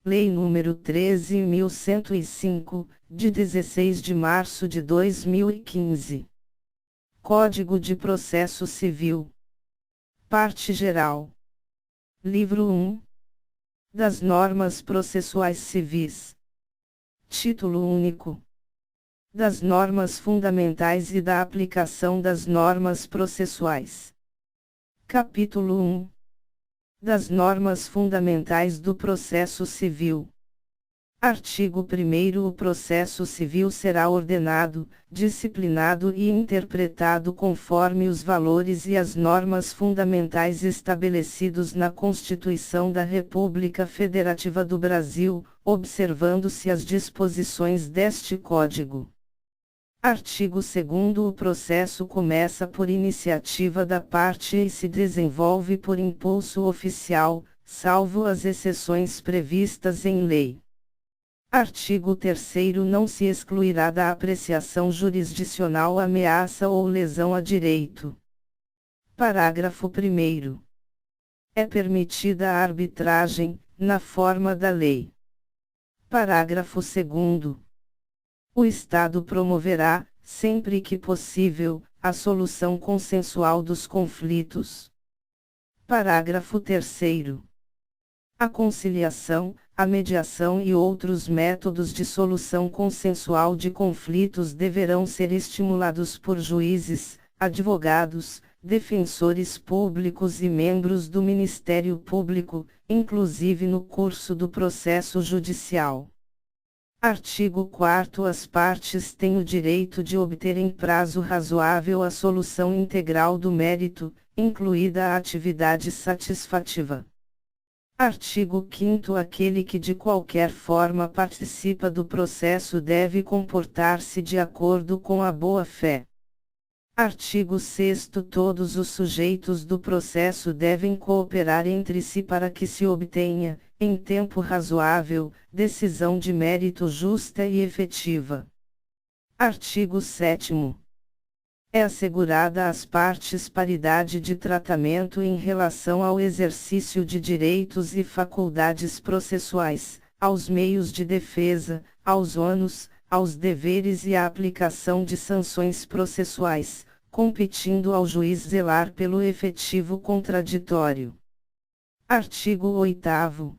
Lei nº 13.105, de 16 de março de 2015. Código de Processo Civil. Parte Geral. Livro 1. Das Normas Processuais Civis. Título único. Das normas fundamentais e da aplicação das normas processuais. Capítulo 1. Das normas fundamentais do processo civil. Artigo 1º. O processo civil será ordenado, disciplinado e interpretado conforme os valores e as normas fundamentais estabelecidos na Constituição da República Federativa do Brasil, observando-se as disposições deste Código. Artigo 2º. O processo começa por iniciativa da parte e se desenvolve por impulso oficial, salvo as exceções previstas em lei. Artigo 3º. Não se excluirá da apreciação jurisdicional ameaça ou lesão a direito. Parágrafo 1º. É permitida a arbitragem, na forma da lei. Parágrafo 2º. O Estado promoverá, sempre que possível, a solução consensual dos conflitos. Parágrafo 3º. A conciliação, a mediação e outros métodos de solução consensual de conflitos deverão ser estimulados por juízes, advogados, defensores públicos e membros do Ministério Público, inclusive no curso do processo judicial. Artigo 4º. As partes têm o direito de obter em prazo razoável a solução integral do mérito, incluída a atividade satisfativa. Artigo 5º. Aquele que de qualquer forma participa do processo deve comportar-se de acordo com a boa-fé. Artigo 6º. Todos os sujeitos do processo devem cooperar entre si para que se obtenha, em tempo razoável, decisão de mérito justa e efetiva. Artigo 7º. É assegurada às partes paridade de tratamento em relação ao exercício de direitos e faculdades processuais, aos meios de defesa, aos ônus, aos deveres e à aplicação de sanções processuais, competindo ao juiz zelar pelo efetivo contraditório. Artigo 8º.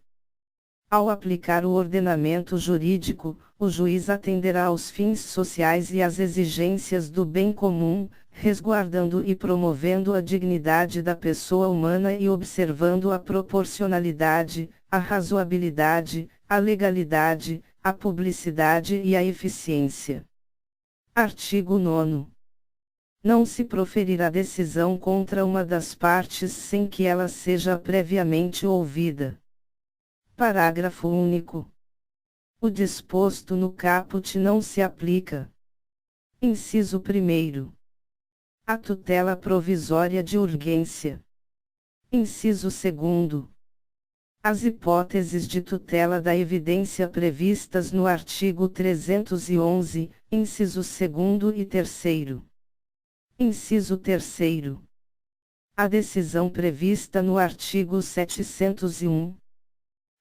Ao aplicar o ordenamento jurídico, o juiz atenderá aos fins sociais e às exigências do bem comum, resguardando e promovendo a dignidade da pessoa humana e observando a proporcionalidade, a razoabilidade, a legalidade, a publicidade e a eficiência. Artigo 9º. Não se proferirá decisão contra uma das partes sem que ela seja previamente ouvida. Parágrafo único. O disposto no caput não se aplica. Inciso 1º. A tutela provisória de urgência. Inciso 2º. As hipóteses de tutela da evidência previstas no artigo 311, incisos 2º e 3º. Inciso 3º. A decisão prevista no artigo 701.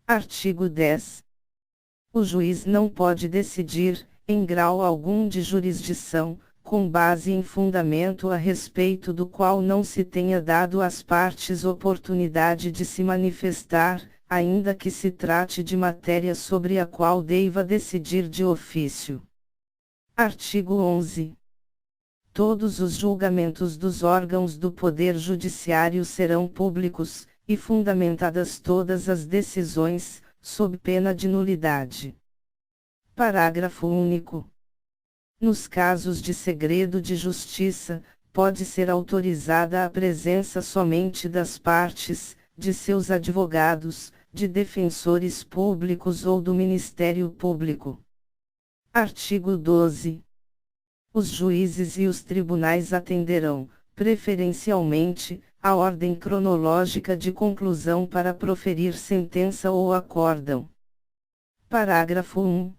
Artigo 10. O juiz não pode decidir, em grau algum de jurisdição, com base em fundamento a respeito do qual não se tenha dado às partes oportunidade de se manifestar, ainda que se trate de matéria sobre a qual deva decidir de ofício. Artigo 11. Todos os julgamentos dos órgãos do Poder Judiciário serão públicos, e fundamentadas todas as decisões, sob pena de nulidade. Parágrafo único. Nos casos de segredo de justiça, pode ser autorizada a presença somente das partes, de seus advogados, de defensores públicos ou do Ministério Público. Artigo 12. Os juízes e os tribunais atenderão, preferencialmente, a ordem cronológica de conclusão para proferir sentença ou acórdão. Parágrafo 1.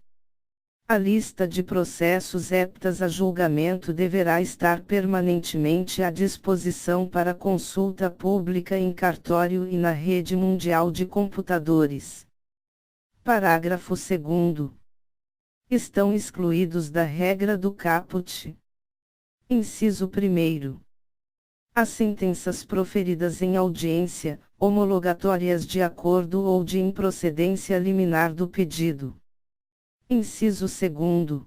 A lista de processos aptas a julgamento deverá estar permanentemente à disposição para consulta pública em cartório e na rede mundial de computadores. Parágrafo 2º. Estão excluídos da regra do caput. Inciso 1º. As sentenças proferidas em audiência, homologatórias de acordo ou de improcedência liminar do pedido. Inciso 2º.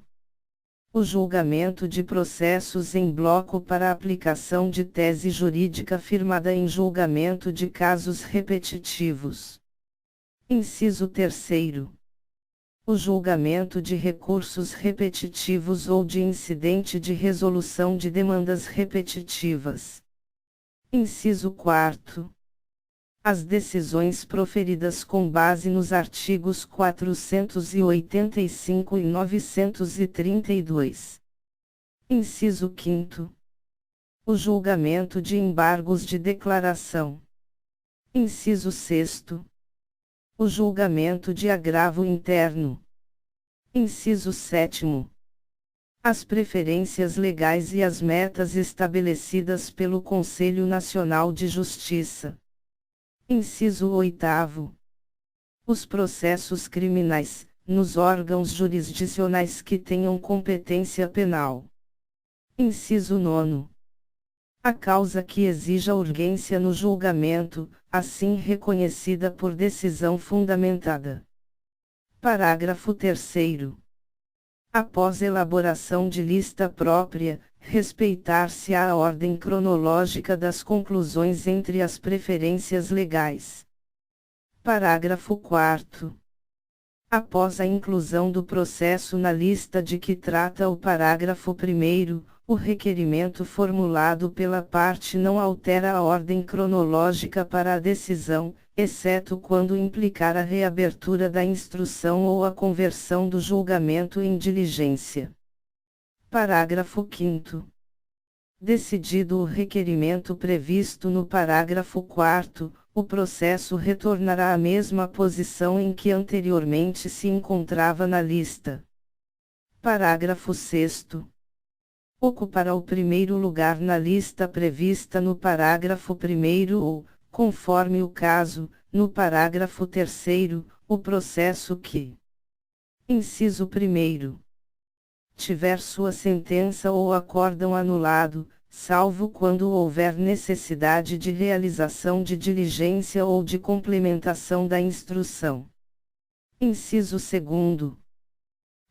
O julgamento de processos em bloco para aplicação de tese jurídica firmada em julgamento de casos repetitivos. Inciso 3º. O julgamento de recursos repetitivos ou de incidente de resolução de demandas repetitivas. Inciso 4º. As decisões proferidas com base nos artigos 485 e 932. Inciso 5º. O julgamento de embargos de declaração. Inciso 6º. O julgamento de agravo interno. Inciso 7º. As preferências legais e as metas estabelecidas pelo Conselho Nacional de Justiça. Inciso 8º. Os processos criminais, nos órgãos jurisdicionais que tenham competência penal. Inciso 9º. A causa que exija urgência no julgamento, assim reconhecida por decisão fundamentada. Parágrafo 3º. Após elaboração de lista própria, respeitar-se-á a ordem cronológica das conclusões entre as preferências legais. Parágrafo 4º. Após a inclusão do processo na lista de que trata o parágrafo 1º, o requerimento formulado pela parte não altera a ordem cronológica para a decisão, exceto quando implicar a reabertura da instrução ou a conversão do julgamento em diligência. Parágrafo 5º. Decidido o requerimento previsto no parágrafo 4º, o processo retornará à mesma posição em que anteriormente se encontrava na lista. Parágrafo 6º. Ocupará o primeiro lugar na lista prevista no parágrafo 1º ou, conforme o caso, no parágrafo 3º, o processo que: Inciso 1º. Tiver sua sentença ou acórdão anulado, salvo quando houver necessidade de realização de diligência ou de complementação da instrução. Inciso 2º.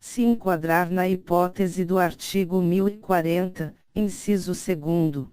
Se enquadrar na hipótese do artigo 1040, inciso 2º.